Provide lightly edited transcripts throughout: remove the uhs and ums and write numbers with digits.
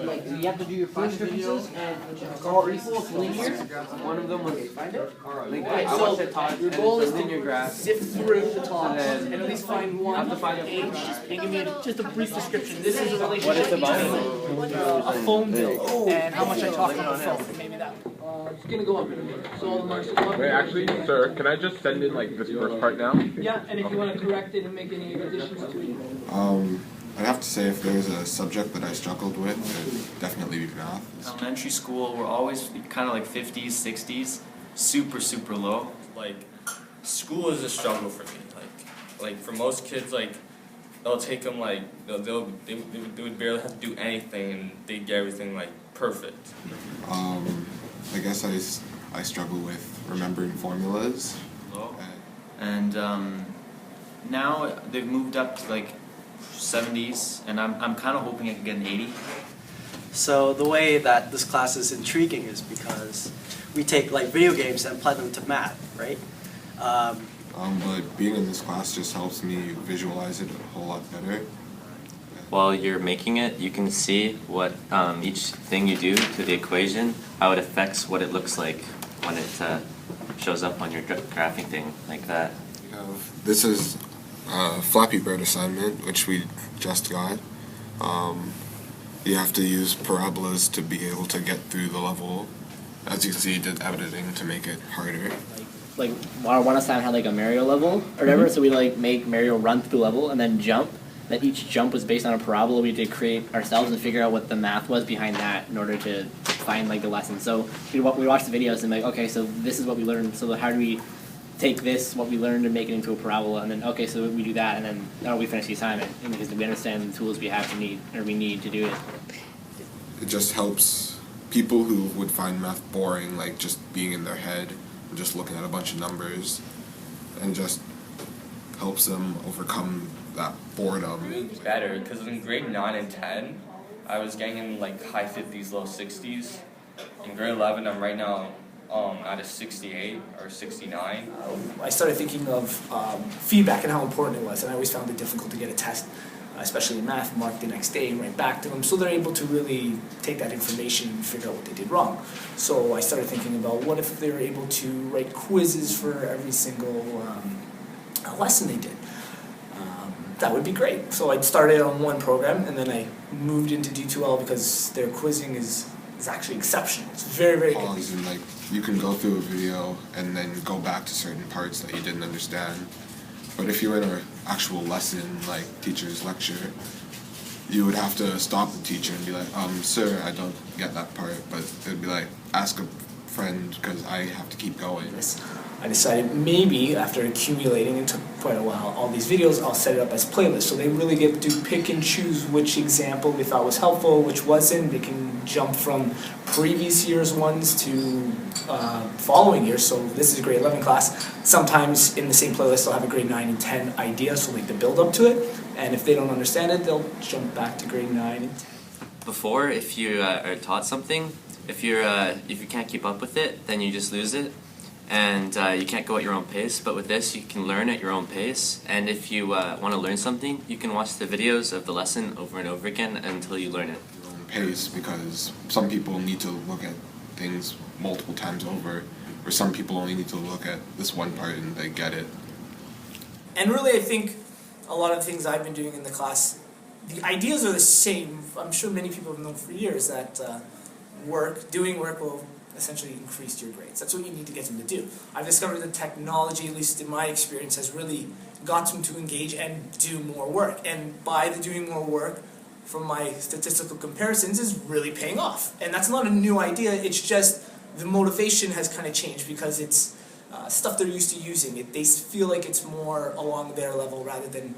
like you have to do your first differences, and it's all equal, it's linear. One of them was Okay, so your goal is to sift through the talks and at least find one page and give me just a brief description. This is a relationship. What it's about? A phone bill and how much I talk on the phone. Maybe that. It's gonna go up in a minute. So all the marks go up. Wait, actually, sir, can I just send in like this first part now? Yeah, and if you want to correct it and make any additions to it. I'd have to say if there's a subject that I struggled with, it would definitely be math. Elementary school, we're always kind of like 50s, 60s, super low. Like, school is a struggle for me. Like for most kids, like, they'll take them like they would barely have to do anything and they get everything like perfect. I guess I struggle with remembering formulas. Low. And now they've moved up to like 70s, and I'm kind of hoping I can get an 80. So the way that this class is intriguing is because we take like video games and apply them to math, right? But being in this class just helps me visualize it a whole lot better. While you're making it, you can see what each thing you do to the equation, how it affects what it looks like when it shows up on your graphing thing, like that. This is a Flappy Bird assignment, which we just got. You have to use parabolas to be able to get through the level. As you can see, did editing to make it harder. Like one assignment had like a Mario level or whatever, so we like make Mario run through the level and then jump. That each jump was based on a parabola we did create ourselves and figure out what the math was behind that in order to find like the lesson. So we watch the videos and like, okay, so this is what we learned. So how do we take this, what we learned, and make it into a parabola? And then okay, so we do that, and then we finish the assignment, and because we understand the tools we need to do it. It just helps people who would find math boring, like just being in their head and just looking at a bunch of numbers, and just helps them overcome that boredom. Better, because in grade 9 and 10, I was getting in like high 50s, low 60s. In grade 11, I'm right now at a 68 or 69. I started thinking of feedback and how important it was, and I always found it difficult to get a test, especially in math, marked the next day and write back to them, so they're able to really take that information and figure out what they did wrong. So I started thinking about what if they were able to write quizzes for every single lesson they did. That would be great. So I started on one program, and then I moved into D2L because their quizzing is actually exceptional. It's very good. And like you can go through a video and then go back to certain parts that you didn't understand. But if you're in an actual lesson, like teacher's lecture, you would have to stop the teacher and be like, sir, I don't get that part. But they'd be like, ask a friend because I have to keep going. I decided maybe after accumulating, it took quite a while, all these videos, I'll set it up as playlists. So they really get to pick and choose which example they thought was helpful, which wasn't. They can jump from previous year's ones to following years. So this is a grade 11 class. Sometimes in the same playlist they'll have a grade 9 and 10 idea, so like the build up to it. And if they don't understand it, they'll jump back to grade 9 and 10. Before, if you are taught something, if you can't keep up with it, then you just lose it. And you can't go at your own pace, but with this you can learn at your own pace, and if you want to learn something, you can watch the videos of the lesson over and over again until you learn it. Your own pace, because some people need to look at things multiple times over, or some people only need to look at this one part and they get it. And really I think a lot of the things I've been doing in the class, the ideas are the same. I'm sure many people have known for years that doing work will essentially increase your grades. That's what you need to get them to do. I've discovered that technology, at least in my experience, has really got them to engage and do more work. And by the doing more work, from my statistical comparisons, is really paying off. And that's not a new idea, it's just the motivation has kind of changed because it's stuff they're used to using. They feel like it's more along their level rather than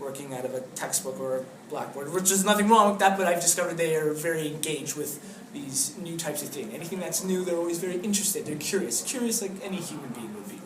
working out of a textbook or a blackboard, which is nothing wrong with that, but I've discovered they are very engaged with these new types of things. Anything that's new, they're always very interested. They're curious like any human being would be.